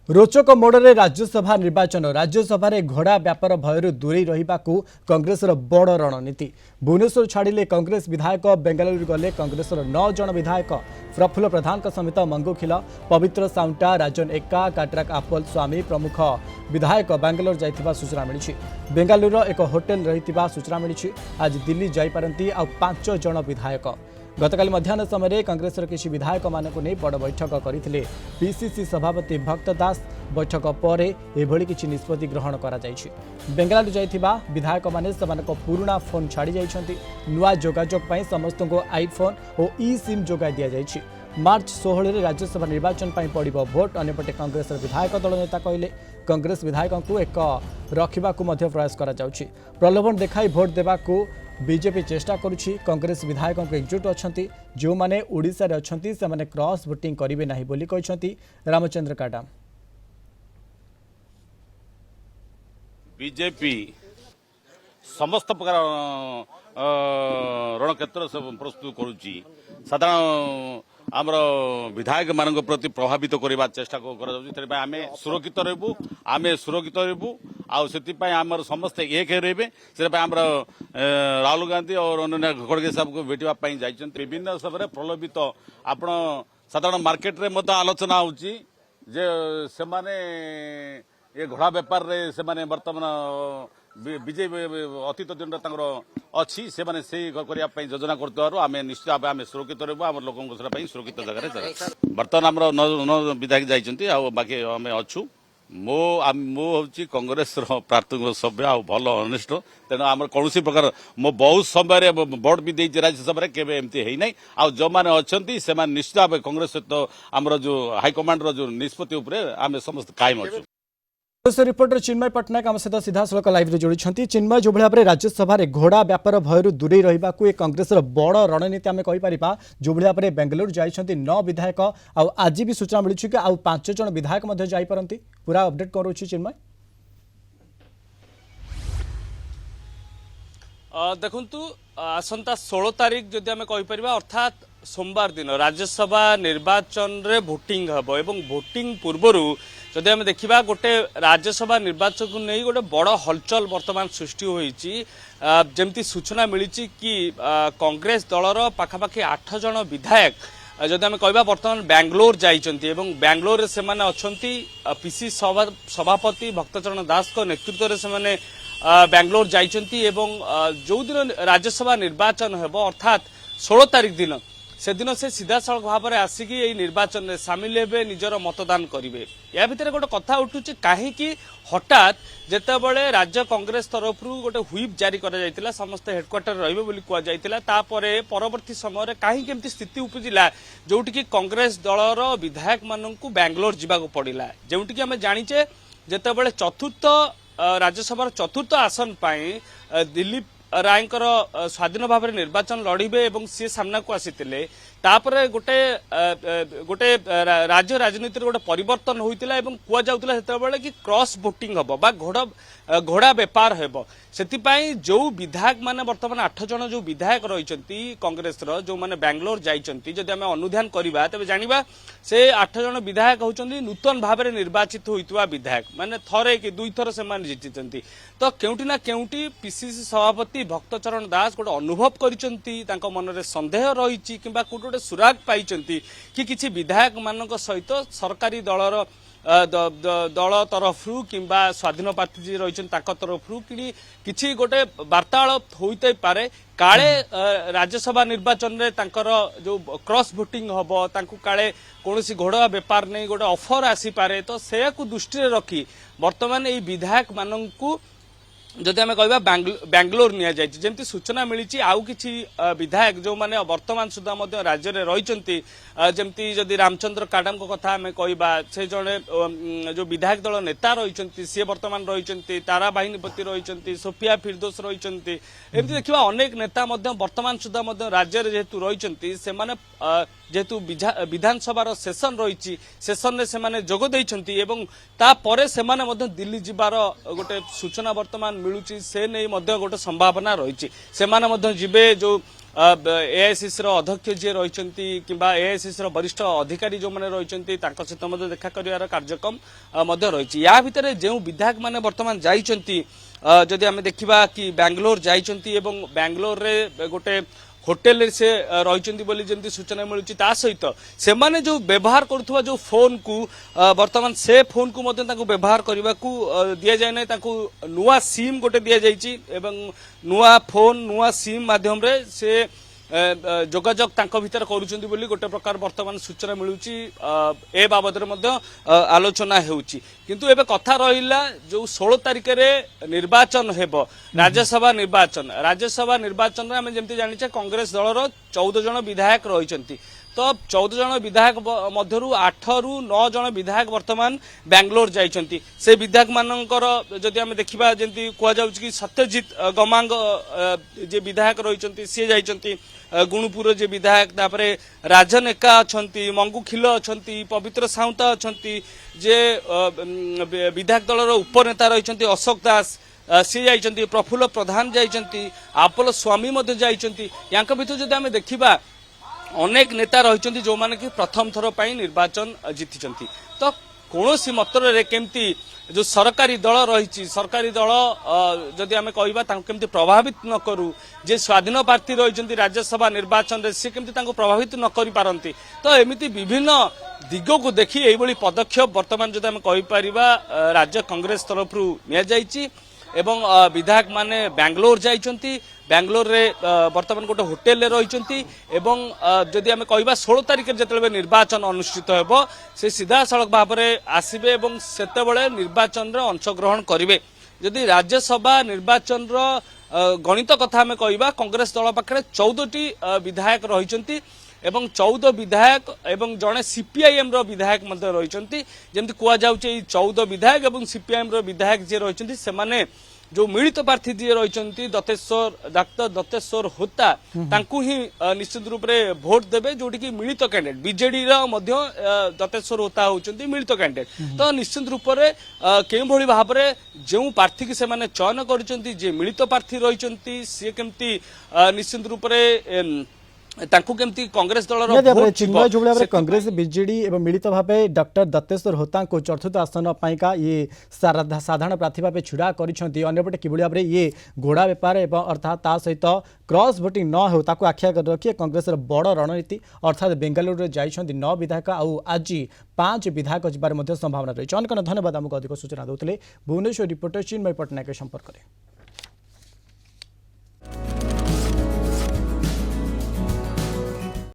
रोचक मोड़े राज्यसभा निर्वाचन राज्यसभा घोड़ा व्यापार भयर दूरे रही कांग्रेस बड़ रणनीति भुवनेश्वर छाड़िले कांग्रेस विधायक बेंगालुरु गले कांग्रेस 9 जन विधायक प्रफुल्ल प्रधान समेत मंगुखिल पवित्र साउंटा राजन एक्का काट्राक आपल स्वामी प्रमुख विधायक बेंगालुरु जाइथिबा सूचना मिली बेंगालुरु एक होटेल रही सूचना मिली आज दिल्ली जापारती आ 5 जन विधायक गतकाली मध्याह्न समय कांग्रेस किसी विधायक मानक नहीं बड़ बैठक करते पीसीसी सभापति भक्त दास बैठक पर एभली किसी निष्पत्ति ग्रहण करा बेंगालुरु जाइथिबा विधायक माने समानक पुराना फोन छाड़ी जाइछन्ति नुआ जोगाजोग पई समस्त को आईफोन और ई सिम जोगाई दिया जाइछि मार्च 16 रे राज्यसभा निर्वाचन पई पड़िबो भोट अन्यपटे कांग्रेस विधायक दल नेता कहले कांग्रेस विधायकों को एक रखा प्रयास करा जाउछि प्रलोभन देखाई भोट देबाकू बीजेपी चेष्टा करुछि कांग्रेस विधायकों एकजुट अछंती जो माने ओडिसा रे अछंती से माने क्रॉस वोटिंग करिवे नाही बोली कहिसंती रामचंद्र काडा। बीजेपी समस्त प्रकार रणक्षेत्र प्रस्तुत करुछि साधारण आमर विधायक मान प्रति प्रभावित करने चेष्टा आम सुरक्षित रहबू आम सुरक्षित रहबू आमर समस्ते एक रे से राहुल गांधी और अन्य खड़गे साहब को भेटापी जाइए विभिन्न समय प्रलोभित आप साधारण मार्केट रे मत आलोचना होची जे से माने ये घोड़ा बेपार रे से माने वर्तमान बीजेपी अतीत दिन अच्छी से माने से करने योजना करते आम निश्चित भाव आम सुरक्षित रहबू आम लोक सुरक्षित जगह बर्तमान आम 9 विधायक जाइए बाकी आम अच्छू मो हूँ कांग्रेस प्रार्थमिक सभ्य आ भल अनिष्ट तेणु आम कौन प्रकार मो बहुत समय भोट भी देती राज्यसभा केवे एमती है ना आ जो मैंने अच्छा से निश्चित भाव कांग्रेस सहित आम जो हाइकमांड जो निष्पत्ति आम समस्त कायम अच्छु। रिपोर्टर चिन्मय पट्टनायक आम सहित सीधा सड़क लाइव जोड़ी चिन्मय जो भाई राज्यसभा घोड़ा व्यापार भयर दूरे रहा कांग्रेस बड़ रणनीति आम कहीपर जो भाई बेंगलुरु जाइए 9 विधायक आज भी सूचना मिली कि आउ 5 जन विधायक जापारती पूरा अपडेट कौन रोचे चिन्मय देखु आसंता 16 तारिख जदि आम कहीपर अर्थात सोमवार दिन राज्यसभा निर्वाचन रे भोटिंग हम एवं भोटिंग पूर्वर जदि आम देखा गोटे राज्यसभा निर्वाचन को नहीं गोटे बड़ हलचल वर्तमान सृष्टि होती जमती सूचना मिली कि कांग्रेस दलर पाखापाखि 8 जन विधायक जदि आम कह बर्तमान बेंगलोर जाइए बेंगलोर से अच्छा पीसी सभापति भक्तचरण दास नेतृत्व में से बेंगलोर जाइए जो दिन राज्यसभा निर्वाचन हेब अर्थात 16 तारिख दिन से दिन से सीधा सड़क भाव में आसिक निर्वाचन में सामिल हे निजर मतदान करेंगे या भितर गोटे कथा उठुचे कहीं हठात जितेबाला राज्य कांग्रेस तरफ गोटे व्हिप जारी कर समस्त हेडक्वार्टर रही परवर्ती समय कहीं स्थिति उपजिला जोटि कांग्रेस दलर विधायक मानक बेंगलोर जावाक पड़ा जोटि आम जाचे जितेबाला चतुर्थ राज्यसभा चतुर्थ आसन पर दिलीप रायकर स्वाधीन भाव में निर्वाचन लड़े और सी सामना को आसी तापर गोटे गोटे राज्य राजनीति गोटे परिवर्तन होता है कहुला कि क्रॉस वोटिंग हम बा घोड़ा बेपार हेब से जो विधायक माने वर्तमान 8 जन जो विधायक रही कांग्रेस जो माने बेंगलोर जाइए जदि आम अनुधान करवा तेज जाना से 8 जन विधायक होती नूतन भाव में निर्वाचित होता विधायक माने थरे कि 2 थर से जीति तो केउटी ना केउटी पीसीसी सभापति भक्तचरण दास गोटे अनुभव कर मन में सन्देह रही कि गोटे सुराग पाई कि किसी विधायक मान सहित सरकारी दलर दल तरफ कि स्वाधीन प्रार्थी जी रही तरफ कि गोटे वार्तालाप होते पारे काले राज्यसभा निर्वाचन में जो क्रॉस वोटिंग हम काले कौन घोड़ा बेपार नहीं गोटे ऑफर आसी पारे तो से दृष्टि रखी वर्तमान ये विधायक मानू जदि आम कह बेंगलोर नि सूचना मिली आउ किसी विधायक जो माने वर्तमान सुधा राज्य में रही जमती जदि रामचंद्र काडा कथा आम कह से जड़े जो विधायक दल नेता रही सी वर्तमान रही तारा बाहिनीपति रही सोफिया फिरदोस रही एमती देखा अनेक नेता वर्तमान सुधा राज्य में जेहेतु रही से जेहेतु विधानसभा सेसन रही सेसन में से जोग देइछंती एवं तापरे से दिल्ली जीवार गोटे सूचना वर्तमान मिलूची से नहीं गोटे संभावना रही से जिबे जो एआईसीसी अध्यक्ष जी रही किंबा एआईसीसी वरिष्ठ अधिकारी जो मैंने रही सहित देखा कर कार्यक्रम रही या भितर जो विधायक मैंने बर्तमान जाइछंती जदि आम देखा कि बैंगलोर जाइछंती बैंगलोर रे गोटे होटेल से रही बोली जमी सूचना मिलूँ ता सहित से माने जो व्यवहार करुवा जो फोन को वर्तमान से फोन को व्यवहार करने को दि जाए ना नुआ सिम गोटे दि जाइए नुआ फोन नुआ सिम माध्यम रे से जोगाजोग भितर करुँच गोटे प्रकार वर्तमान सूचना मिलूँ ए बाबद आलोचना होउची किंतु एबे कथा रहिला जो 16 तारिख रे निर्वाचन हेबो राज्यसभा निर्वाचन आम जमी जानी कांग्रेस दलर 14 जन विधायक रही तो 14 जन विधायक मध्यरु 8 रु 9 जन विधायक वर्तमान बैंगलोर जाइछंती से विधायक मानकर जदि आम देखिबा जेंति कुआ जाउछि कि सत्यजित गमांग जे विधायक रहिछंती से जाइछंती गुणुपुर जे विधायक तापरे राजन एका अछंती मंगू खिल अछंती पवित्र साउंता अछंती जे विधायक दलर उपनेता रहिछंती अशोक दास सी जाइछंती प्रफुल्ल प्रधान जाइछंती आपल स्वामी मध्ये जाइछंती यांक भितर जदि आम देखिबा अनेक नेता रही जो माने कि प्रथम थर पर निर्वाचन जीति तो कौन मतरे केमती जो सरकारी दल रही सरकारी दल जदि आम कहमी प्रभावित न करूँ जे स्वाधीन प्रार्थी रही राज्यसभा निर्वाचन में सी केमती प्रभावित न कर पारती तो एमती विभिन्न दिग को देखी यही पदक्षेप वर्तमान जदि आम कहीपर राज्य कांग्रेस तरफ नि एवं विधायक माने बैंगलोर जाइछंती बैंगलोर रे वर्तमान गोटे होटेल रही एवं जदि आम कह 16 तारिख जिते निर्वाचन अनुष्ठित होब से सीधा सड़क भाव में आसबे और सेतेबेले निर्वाचन रे अंशग्रहण करेंगे जदि राज्यसभा निर्वाचन गणित कथा आम कह कांग्रेस दल पाखे 14 विधायक रही एवं 14 विधायक एवं जड़े सीपीआईएम रो विधायक रही जमी कहुचे 14 विधायक एवं सीपीआईएम रो विधायक जी रही से माने जो मिलित प्रार्थी जी रही डाक्टर दत्तेश्वर होता तांकु ही निश्चित रूप से भोट देवे जोटी की मिलित कैंडिडेट बीजेडी दत्तेश्वर होता होती मिलित कैंडिडेट तो निश्चित रूप से के भाव में जो प्रार्थी की से चयन कर मिलित प्रार्थी रही सी केमती निश्चित रूप से तांकु केमती कांग्रेस दल चिन्मय जो भाव कांग्रेस बीजेडी एवं मिलित भाव डॉक्टर दत्तेश्वर होता को चतुर्थ आसन पाइका ये साधारण प्रार्थी भाव छिड़ा करपटे कि भाव में ये घोड़ा बेपार एवं अर्थात ता सहित क्रॉस भोटिंग न हो ताकू आखिया रखिए कांग्रेस बड़ रणनीति अर्थात बेंगालुरु जाइछंती 9 विधायक आउ आज 5 विधायक जबार संभावना रही। अनेक धन्यवाद आमको अधिक सूचना देते भुवनेश्वर रिपोर्टर चिन्मय पट्टनायक संपर्क में।